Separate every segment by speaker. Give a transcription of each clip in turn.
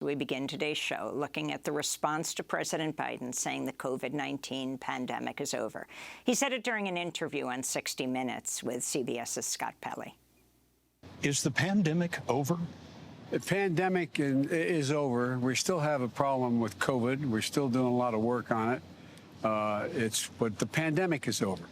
Speaker 1: We begin today's show looking at the response to President Biden saying the COVID-19 pandemic is over. He said it during an interview on 60 Minutes with CBS's Scott Pelley.
Speaker 2: Is the pandemic over?
Speaker 3: The pandemic is over. We still have a problem with COVID. We're still doing a lot of work on it. But the pandemic is over.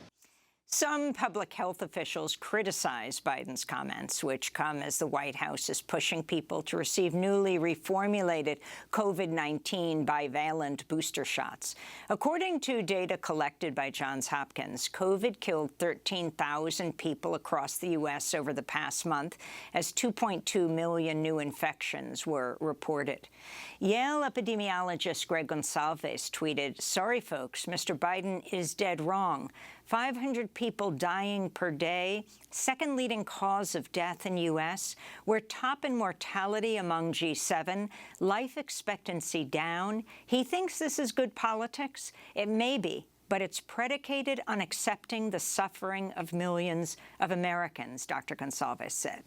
Speaker 1: Some public health officials criticize Biden's comments, which come as the White House is pushing people to receive newly reformulated COVID-19 bivalent booster shots. According to data collected by Johns Hopkins, COVID killed 13,000 people across the U.S. over the past month, as 2.2 million new infections were reported. Yale epidemiologist Greg Gonsalves tweeted, "Sorry, folks, Mr. Biden is dead wrong. 500 people dying per day, second leading cause of death in U.S. We're top in mortality among G7, life expectancy down. He thinks this is good politics? It may be, but it's predicated on accepting the suffering of millions of Americans," Dr. Gonsalves said.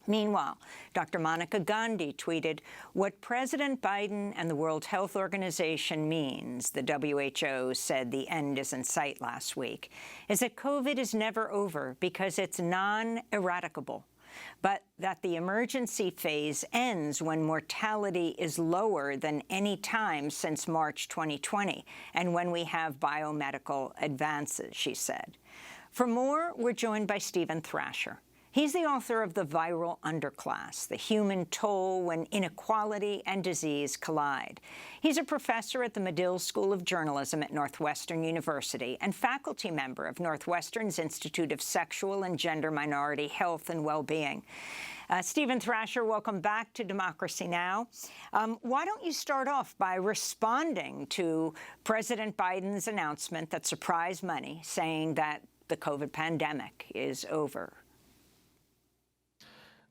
Speaker 1: Meanwhile, Dr. Monica Gandhi tweeted, "What President Biden and the World Health Organization means," the WHO said the end is in sight last week, "is that COVID is never over because it's non-eradicable, but that the emergency phase ends when mortality is lower than any time since March 2020 and when we have biomedical advances," she said. For more, we're joined by Steven Thrasher. He's the author of the Viral Underclass, the human toll when inequality and disease collide. He's a professor at the Medill School of Journalism at Northwestern University and faculty member of Northwestern's Institute of Sexual and Gender Minority Health and Well-Being. Steven Thrasher, welcome back to Democracy Now! Why don't you start off by responding to President Biden's announcement that surprised many, saying that the COVID pandemic is over?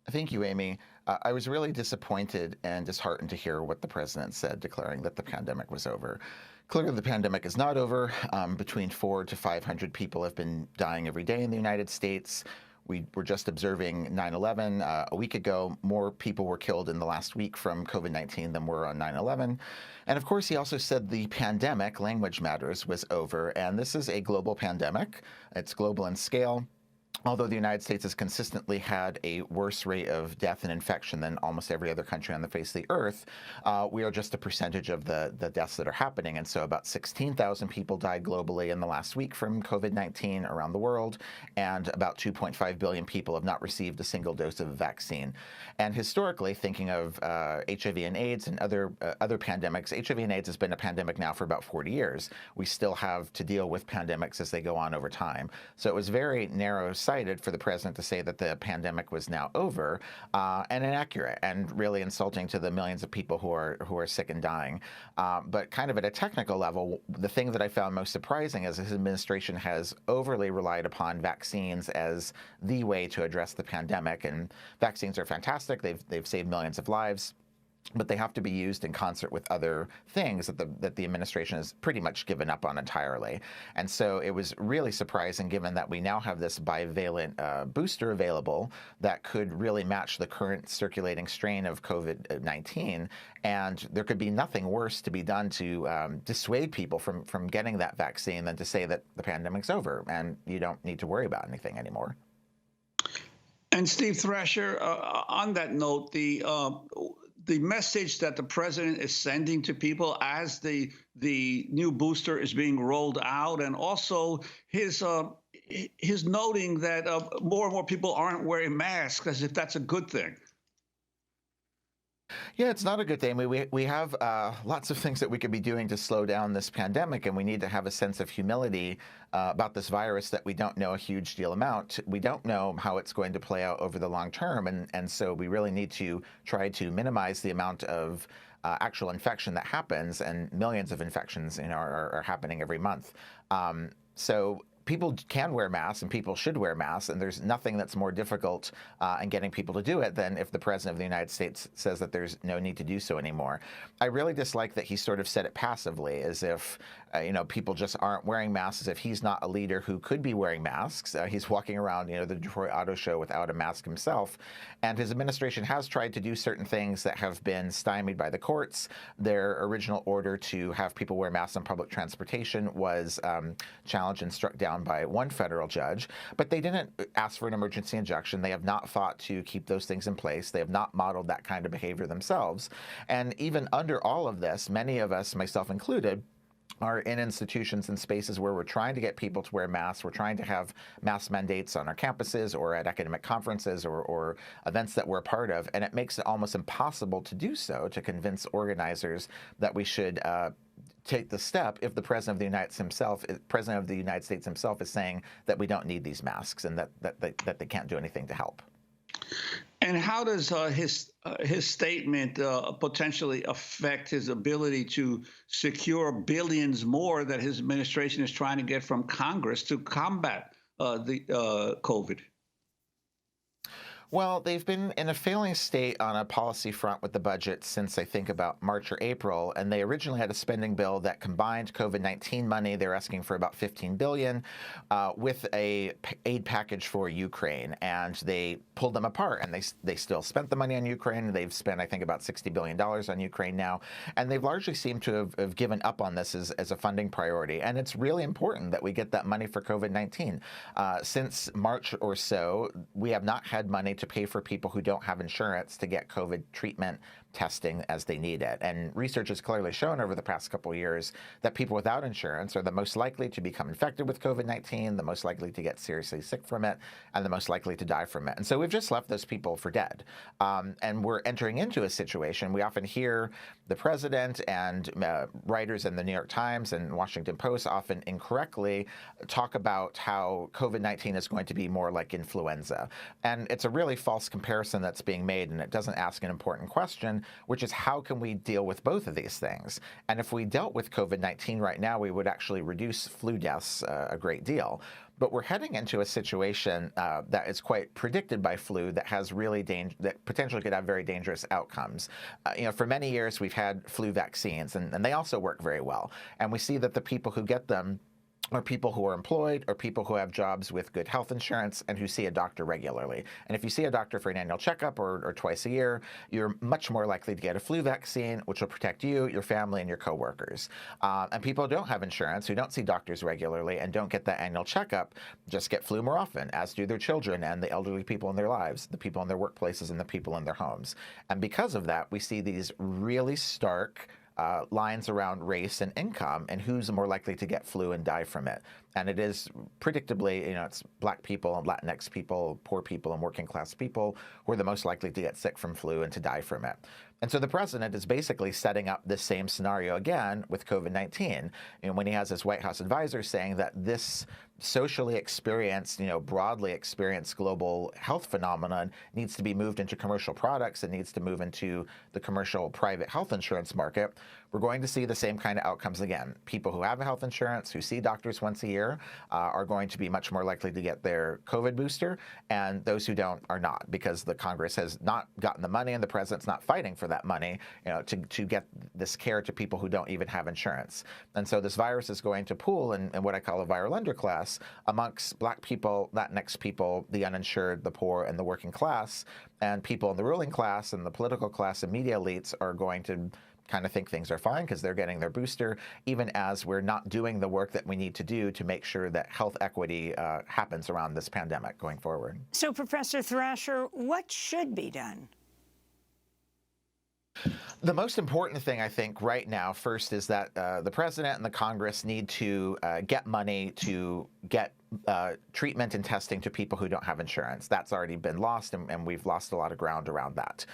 Speaker 4: Thank you, Amy. I was really disappointed and disheartened to hear what the president said, declaring that the pandemic was over. Clearly, the pandemic is not over. Between 400 to 500 people have been dying every day in the United States. We were just observing 9/11 a week ago. More people were killed in the last week from COVID-19 than were on 9/11. And of course, he also said the pandemic, language matters, was over. And this is a global pandemic. It's global in scale. Although the United States has consistently had a worse rate of death and infection than almost every other country on the face of the earth, we are just a percentage of the deaths that are happening. And so about 16,000 people died globally in the last week from COVID-19 around the world, and about 2.5 billion people have not received a single dose of a vaccine. And historically, thinking of HIV and AIDS and other pandemics, HIV and AIDS has been a pandemic now for about 40 years. We still have to deal with pandemics as they go on over time. So it was very narrow-sighted for the president to say that the pandemic was now over, and inaccurate and really insulting to the millions of people who are sick and dying. But kind of at a technical level, the thing that I found most surprising is his administration has overly relied upon vaccines as the way to address the pandemic. And vaccines are fantastic. They've saved millions of lives, but they have to be used in concert with other things that the administration has pretty much given up on entirely. And so it was really surprising, given that we now have this bivalent booster available that could really match the current circulating strain of COVID-19. And there could be nothing worse to be done to dissuade people from getting that vaccine than to say that the pandemic's over and you don't need to worry about anything anymore.
Speaker 5: And Steve Thrasher, on that note, the message that the president is sending to people as the new booster is being rolled out, and also his noting that more and more people aren't wearing masks, as if that's a good thing.
Speaker 4: Yeah, it's not a good thing. We have lots of things that we could be doing to slow down this pandemic, and we need to have a sense of humility about this virus that we don't know a huge deal about. We don't know how it's going to play out over the long term, and so we really need to try to minimize the amount of actual infection that happens, and millions of infections are happening every month. So people can wear masks and people should wear masks, and there's nothing that's more difficult in getting people to do it than if the President of the United States says that there's no need to do so anymore. I really dislike that he sort of said it passively, as if people just aren't wearing masks, as if he's not a leader who could be wearing masks. He's walking around the Detroit Auto Show without a mask himself, and his administration has tried to do certain things that have been stymied by the courts. Their original order to have people wear masks on public transportation was challenged and struck down by one federal judge, but they didn't ask for an emergency injunction. They have not fought to keep those things in place. They have not modeled that kind of behavior themselves. And even under all of this, many of us, myself included, are in institutions and spaces where we're trying to get people to wear masks. We're trying to have mask mandates on our campuses or at academic conferences or events that we're a part of. And it makes it almost impossible to do so, to convince organizers that we should take the step if the President of the United States himself is saying that we don't need these masks and that they can't do anything to help.
Speaker 5: And how does his statement potentially affect his ability to secure billions more that his administration is trying to get from Congress to combat the COVID?
Speaker 4: Well, they've been in a failing state on a policy front with the budget since I think about March or April, and they originally had a spending bill that combined COVID-19 money. They're asking for about $15 billion with a aid package for Ukraine, and they pulled them apart, and they still spent the money on Ukraine. They've spent, I think, about $60 billion on Ukraine now, and they've largely seemed to have given up on this as a funding priority, and it's really important that we get that money for COVID-19. Since March or so, we have not had money to pay for people who don't have insurance to get COVID treatment testing as they need it. And research has clearly shown over the past couple of years that people without insurance are the most likely to become infected with COVID-19, the most likely to get seriously sick from it, and the most likely to die from it. And so we've just left those people for dead. And we're entering into a situation. We often hear the president and writers in the New York Times and Washington Post often incorrectly talk about how COVID-19 is going to be more like influenza. And it's a really false comparison that's being made, and it doesn't ask an important question, which is how can we deal with both of these things? And if we dealt with COVID-19 right now, we would actually reduce flu deaths a great deal. But we're heading into a situation that is quite predicted by flu that has really that potentially could have very dangerous outcomes. For many years, we've had flu vaccines, and they also work very well. And we see that the people who get them are people who are employed or people who have jobs with good health insurance and who see a doctor regularly. And if you see a doctor for an annual checkup or twice a year, you're much more likely to get a flu vaccine, which will protect you, your family, and your coworkers. And people who don't have insurance, who don't see doctors regularly and don't get that annual checkup, just get flu more often, as do their children and the elderly people in their lives, the people in their workplaces and the people in their homes. And because of that, we see these really stark lines around race and income and who's more likely to get flu and die from it. And it is predictably, it's Black people and Latinx people, poor people and working class people who are the most likely to get sick from flu and to die from it. And so the president is basically setting up this same scenario again with COVID-19. When he has his White House advisors saying that this socially experienced, broadly experienced global health phenomenon needs to be moved into commercial products and needs to move into the commercial private health insurance market, we're going to see the same kind of outcomes again. People who have a health insurance, who see doctors once a year, are going to be much more likely to get their COVID booster, and those who don't are not, because the Congress has not gotten the money and the president's not fighting for that money, to get this care to people who don't even have insurance. And so this virus is going to pool in what I call a viral underclass amongst Black people, Latinx people, the uninsured, the poor, and the working class. And people in the ruling class and the political class and media elites are going to kind of think things are fine because they're getting their booster, even as we're not doing the work that we need to do to make sure that health equity happens around this pandemic going forward.
Speaker 1: So, Professor Thrasher, what should be done?
Speaker 4: The most important thing, I think, right now, first, is that the president and the Congress need to get money to get treatment and testing to people who don't have insurance. That's already been lost, and we've lost a lot of ground around that.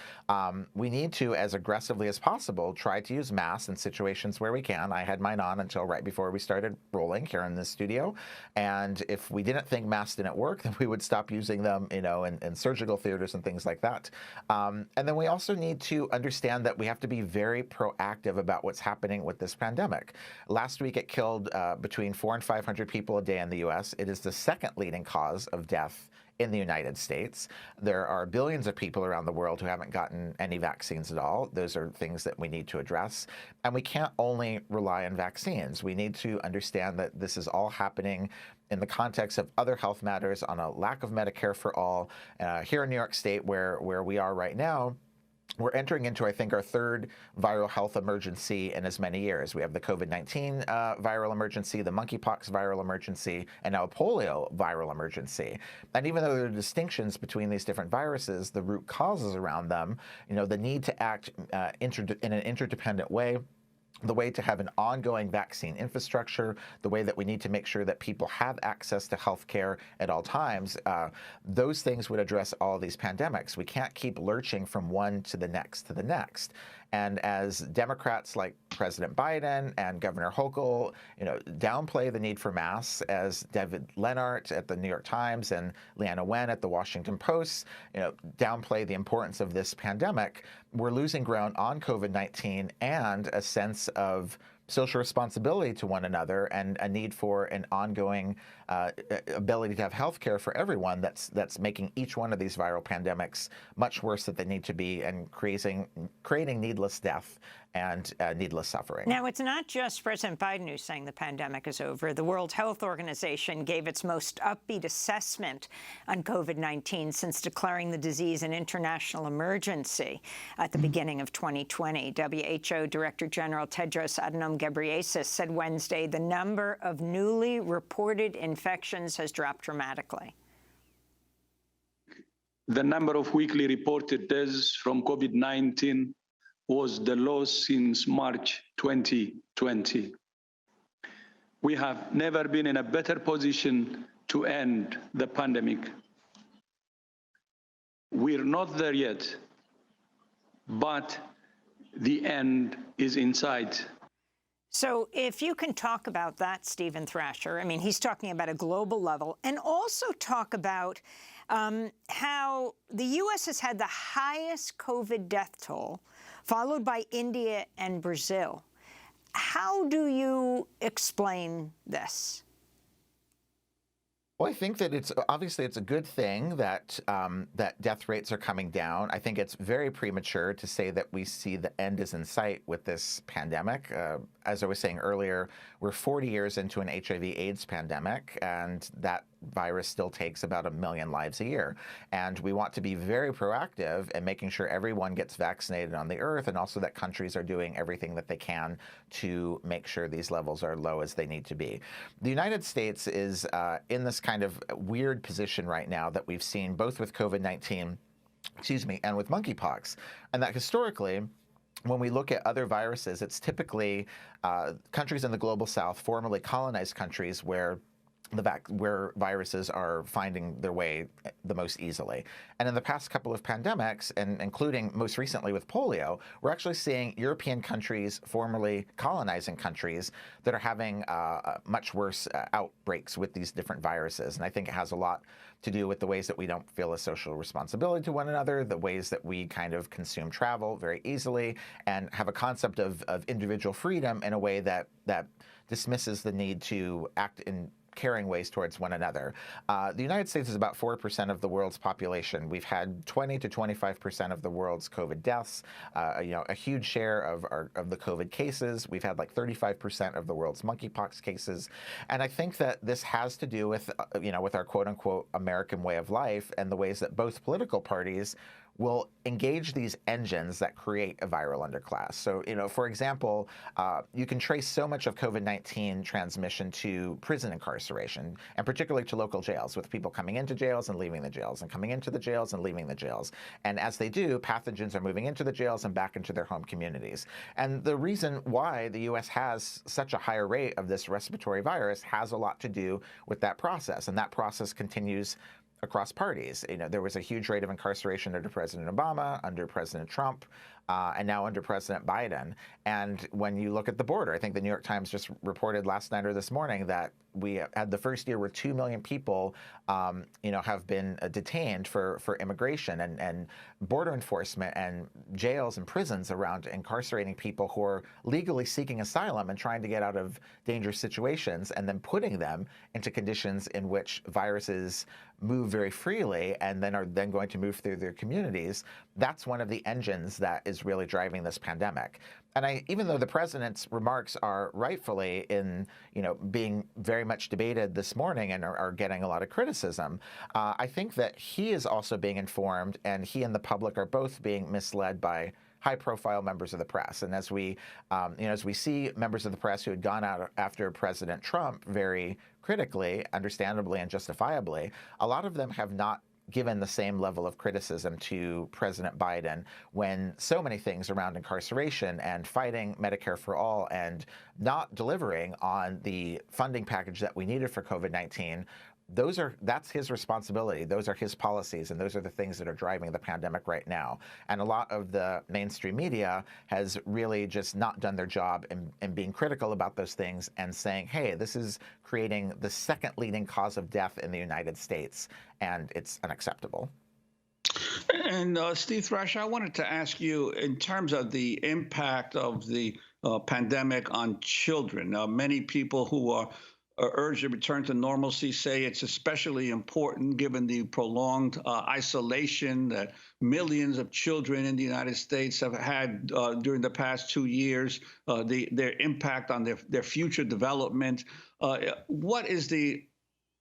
Speaker 4: We need to, as aggressively as possible, try to use masks in situations where we can. I had mine on until right before we started rolling here in this studio, and if we didn't think masks didn't work, then we would stop using them, in surgical theaters and things like that. And then we also need to understand that we have to be very proactive about what's happening with this pandemic. Last week, it killed between 400 and 500 people a day in the U.S. It is the second leading cause of death in the United States. There are billions of people around the world who haven't gotten any vaccines at all. Those are things that we need to address. And we can't only rely on vaccines. We need to understand that this is all happening in the context of other health matters, on a lack of Medicare for all. Here in New York State, where we are right now, we're entering into, I think, our third viral health emergency in as many years. We have the COVID-19 viral emergency, the monkeypox viral emergency, and now a polio viral emergency. And even though there are distinctions between these different viruses, the root causes around them, the need to act in an interdependent way, the way to have an ongoing vaccine infrastructure, the way that we need to make sure that people have access to health care at all times, those things would address all these pandemics. We can't keep lurching from one to the next to the next. And as Democrats like President Biden and Governor Hochul, downplay the need for masks, as David Lenart at the New York Times and Leana Wen at the Washington Post, downplay the importance of this pandemic, we're losing ground on COVID-19 and a sense of social responsibility to one another and a need for an ongoing ability to have health care for everyone that's making each one of these viral pandemics much worse than they need to be and creating needless death and needless suffering.
Speaker 1: Now, it's not just President Biden who's saying the pandemic is over. The World Health Organization gave its most upbeat assessment on COVID-19 since declaring the disease an international emergency at the beginning of 2020. WHO Director General Tedros Adhanom Ghebreyesus said Wednesday the number of newly reported infections has dropped dramatically.
Speaker 6: The number of weekly reported deaths from COVID-19 was the lowest since March 2020. We have never been in a better position to end the pandemic. We're not there yet, but the end is in sight.
Speaker 1: So if you can talk about that, Steven Thrasher, I mean, he's talking about a global level, and also talk about how the U.S. has had the highest COVID death toll, followed by India and Brazil. How do you explain this?
Speaker 4: Well, I think that it's a good thing that that death rates are coming down. I think it's very premature to say that we see the end is in sight with this pandemic. As I was saying earlier, we're 40 years into an HIV/AIDS pandemic, and that virus still takes about 1 million lives a year. And we want to be very proactive in making sure everyone gets vaccinated on the earth, and also that countries are doing everything that they can to make sure these levels are low as they need to be. The United States is in this kind of weird position right now that we've seen both with COVID-19, and with monkeypox, and that historically, when we look at other viruses, it's typically countries in the global south, formerly colonized countries, where viruses are finding their way the most easily. And in the past couple of pandemics, and including most recently with polio, we're actually seeing European countries, formerly colonizing countries, that are having much worse outbreaks with these different viruses. And I think it has a lot to do with the ways that we don't feel a social responsibility to one another, the ways that we kind of consume travel very easily, and have a concept of individual freedom in a way that dismisses the need to act in caring ways towards one another. The United States is about 4% of the world's population. We've had 20 to 25% of the world's COVID deaths, a huge share of the COVID cases. We've had like 35% of the world's monkeypox cases. And I think that this has to do with, with our quote unquote American way of life and the ways that both political parties will engage these engines that create a viral underclass. So, for example, you can trace so much of COVID-19 transmission to prison incarceration, and particularly to local jails, with people coming into jails and leaving the jails, and coming into the jails and leaving the jails. And as they do, pathogens are moving into the jails and back into their home communities. And the reason why the U.S. has such a higher rate of this respiratory virus has a lot to do with that process, and that process continues across parties. There was a huge rate of incarceration under President Obama, under President Trump. and now under President Biden. And when you look at the border, I think the New York Times just reported last night or this morning that we had the first year where 2 million people, have been detained for immigration, and border enforcement and jails and prisons around incarcerating people who are legally seeking asylum and trying to get out of dangerous situations, and then putting them into conditions in which viruses move very freely and then are then going to move through their communities. That's one of the engines that is really driving this pandemic. And even though the president's remarks are rightfully being very much debated this morning and are getting a lot of criticism, I think that he is also being informed, and he and the public are both being misled by high-profile members of the press. And as we see members of the press who had gone out after President Trump very critically, understandably and justifiably, a lot of them have not given the same level of criticism to President Biden when so many things around incarceration and fighting Medicare for all and not delivering on the funding package that we needed for COVID-19. That's his responsibility. Those are his policies, and those are the things that are driving the pandemic right now. And a lot of the mainstream media has really just not done their job in being critical about those things and saying, hey, this is creating the second leading cause of death in the United States, and it's unacceptable.
Speaker 5: And Steve Thrasher, I wanted to ask you, in terms of the impact of the pandemic on children, many people who are urged to return to normalcy say it's especially important given the prolonged isolation that millions of children in the United States have had during the past 2 years, their impact on their future development. What is the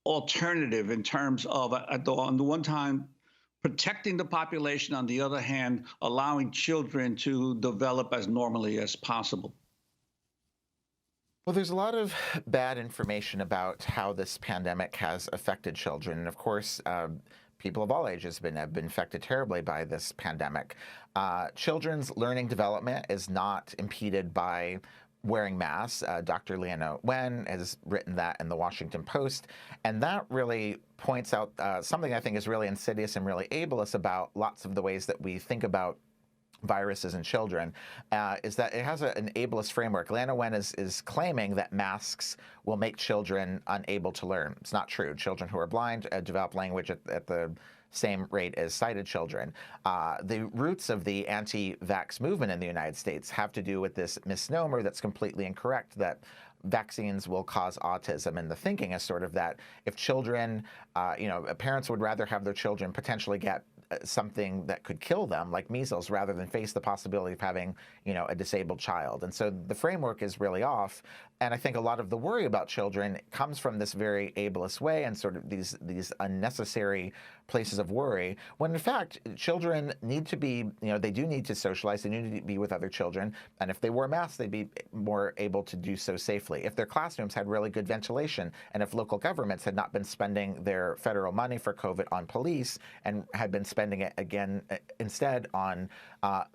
Speaker 5: alternative in terms of, on the one time, protecting the population, on the other hand, allowing children to develop as normally as possible?
Speaker 4: Well, there's a lot of bad information about how this pandemic has affected children. And of course, people of all ages have been affected terribly by this pandemic. Children's learning development is not impeded by wearing masks. Dr. Leana Wen has written that in the Washington Post. And that really points out something I think is really insidious and really ableist about lots of the ways that we think about viruses in children, is that it has an ableist framework. Leana Wen is claiming that masks will make children unable to learn. It's not true. Children who are blind develop language at the same rate as sighted children. The roots of the anti-vax movement in the United States have to do with this misnomer that's completely incorrect, that vaccines will cause autism. And the thinking is sort of that if children, parents would rather have their children potentially get something that could kill them, like measles, rather than face the possibility of having, a disabled child. And so the framework is really off. And I think a lot of the worry about children comes from this very ableist way and sort of these unnecessary places of worry, when in fact, children need to be, they do need to socialize, they need to be with other children. And if they wore masks, they'd be more able to do so safely. If their classrooms had really good ventilation, and if local governments had not been spending their federal money for COVID on police and had been spending it again instead on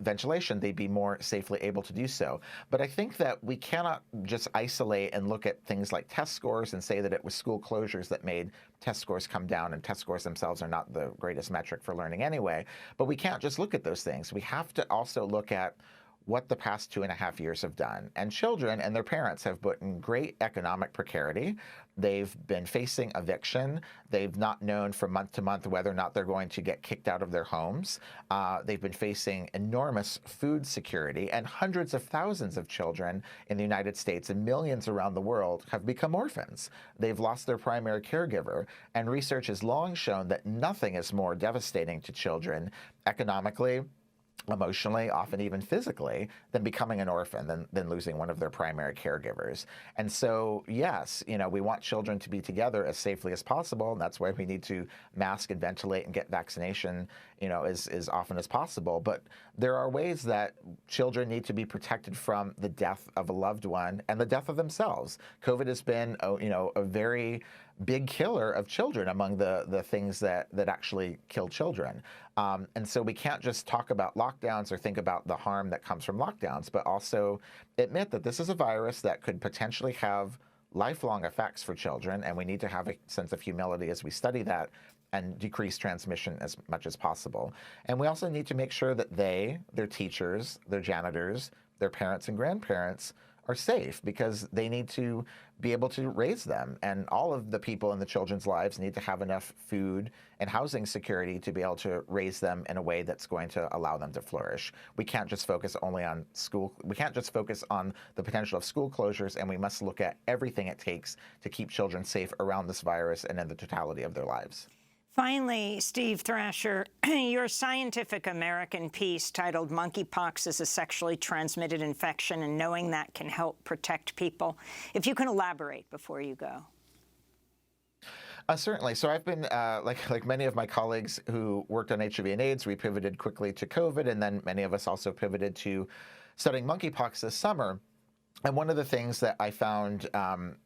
Speaker 4: ventilation, they'd be more safely able to do so. But I think that we cannot just isolate and look at things like test scores and say that it was school closures that made test scores come down, and test scores themselves are not the greatest metric for learning anyway. But we can't just look at those things. We have to also look at what the past 2.5 years have done. And children and their parents have put in great economic precarity. They've been facing eviction. They've not known from month to month whether or not they're going to get kicked out of their homes. They've been facing enormous food security, and hundreds of thousands of children in the United States and millions around the world have become orphans. They've lost their primary caregiver, and research has long shown that nothing is more devastating to children economically, emotionally, often even physically, than becoming an orphan, than losing one of their primary caregivers. And so, yes, we want children to be together as safely as possible, and that's why we need to mask and ventilate and get vaccination, as often as possible. But there are ways that children need to be protected from the death of a loved one and the death of themselves. COVID has been, a very big killer of children among the things that actually kill children. And so we can't just talk about lockdowns or think about the harm that comes from lockdowns, but also admit that this is a virus that could potentially have lifelong effects for children, and we need to have a sense of humility as we study that and decrease transmission as much as possible. And we also need to make sure that they, their teachers, their janitors, their parents and grandparents are safe, because they need to be able to raise them. And all of the people in the children's lives need to have enough food and housing security to be able to raise them in a way that's going to allow them to flourish. We can't just focus only on school. We can't just focus on the potential of school closures, and we must look at everything it takes to keep children safe around this virus and in the totality of their lives.
Speaker 1: Finally, Steve Thrasher, your Scientific American piece titled "Monkeypox is a Sexually Transmitted Infection and Knowing That Can Help Protect People." If you can elaborate before you go.
Speaker 4: Certainly. So I've been, like many of my colleagues who worked on HIV and AIDS, we pivoted quickly to COVID, and then many of us also pivoted to studying monkeypox this summer. And one of the things that I found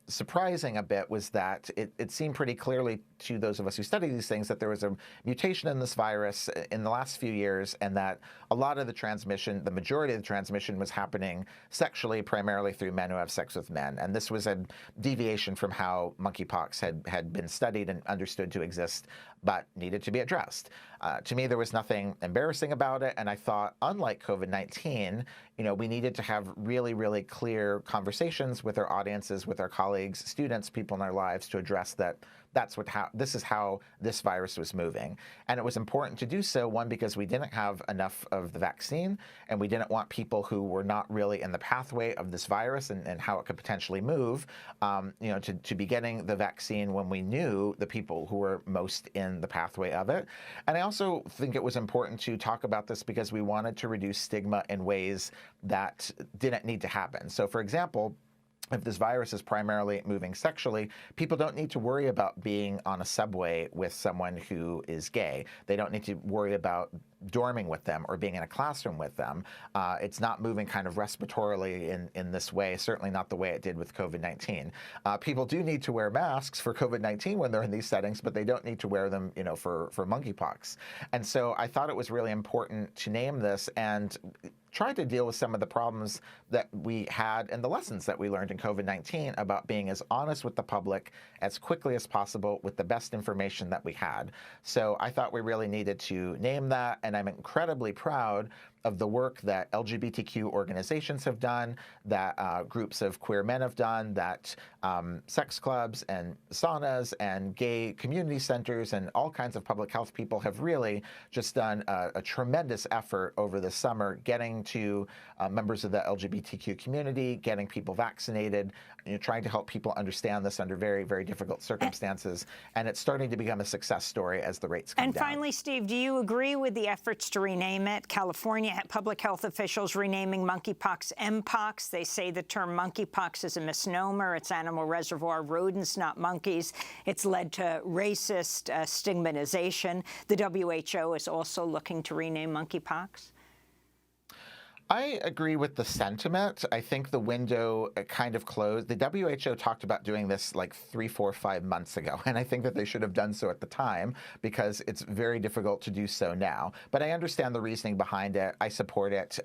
Speaker 4: surprising a bit was that it seemed pretty clearly to those of us who study these things that there was a mutation in this virus in the last few years, and that a lot of the transmission, the majority of the transmission, was happening sexually, primarily through men who have sex with men. And this was a deviation from how monkeypox had been studied and understood to exist, but needed to be addressed. To me, there was nothing embarrassing about it, and I thought, unlike COVID-19, we needed to have really, really clear conversations with our audiences, with our colleagues, students, people in our lives, to address that this is how this virus was moving. And it was important to do so, one, because we didn't have enough of the vaccine, and we didn't want people who were not really in the pathway of this virus and how it could potentially move, to be getting the vaccine when we knew the people who were most in the pathway of it. And I also think it was important to talk about this because we wanted to reduce stigma in ways that didn't need to happen. So, for example, if this virus is primarily moving sexually, people don't need to worry about being on a subway with someone who is gay. They don't need to worry about dorming with them or being in a classroom with them. It's not moving kind of respiratorily in this way, certainly not the way it did with COVID-19. People do need to wear masks for COVID-19 when they're in these settings, but they don't need to wear them, for monkeypox. And so I thought it was really important to name this and try to deal with some of the problems that we had and the lessons that we learned in COVID-19 about being as honest with the public as quickly as possible with the best information that we had. So I thought we really needed to name that, and I'm incredibly proud of the work that LGBTQ organizations have done, that groups of queer men have done, that sex clubs and saunas and gay community centers and all kinds of public health people have really just done a tremendous effort over the summer getting to members of the LGBTQ community, getting people vaccinated, trying to help people understand this under very, very difficult circumstances. And it's starting to become a success story as the rates come down.
Speaker 1: And finally, Steve, do you agree with the efforts to rename it? California public health officials renaming monkeypox Mpox. They say the term monkeypox is a misnomer. It's animal reservoir rodents, not monkeys. It's led to racist stigmatization. The WHO is also looking to rename monkeypox.
Speaker 4: I agree with the sentiment. I think the window kind of closed. The WHO talked about doing this like 3, 4, 5 months ago, and I think that they should have done so at the time because it's very difficult to do so now. But I understand the reasoning behind it. I support it.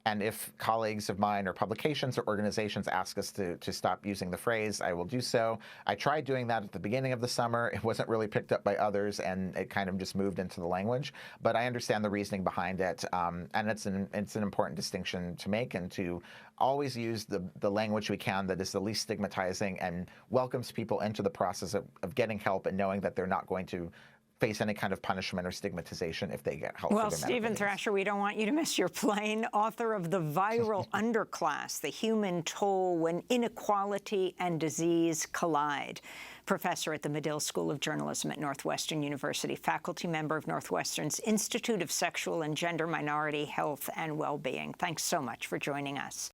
Speaker 4: And if colleagues of mine or publications or organizations ask us to stop using the phrase, I will do so. I tried doing that at the beginning of the summer. It wasn't really picked up by others, and it kind of just moved into the language. But I understand the reasoning behind it, and it's an important distinction to make, and to always use the language we can that is the least stigmatizing and welcomes people into the process of getting help and knowing that they're not going to face any kind of punishment or stigmatization if they get help.
Speaker 1: Well, Steven Thrasher, we don't want you to miss your plane. Author of The Viral Underclass, The Human Toll When Inequality and Disease Collide. Professor at the Medill School of Journalism at Northwestern University, faculty member of Northwestern's Institute of Sexual and Gender Minority Health and Well-Being. Thanks so much for joining us.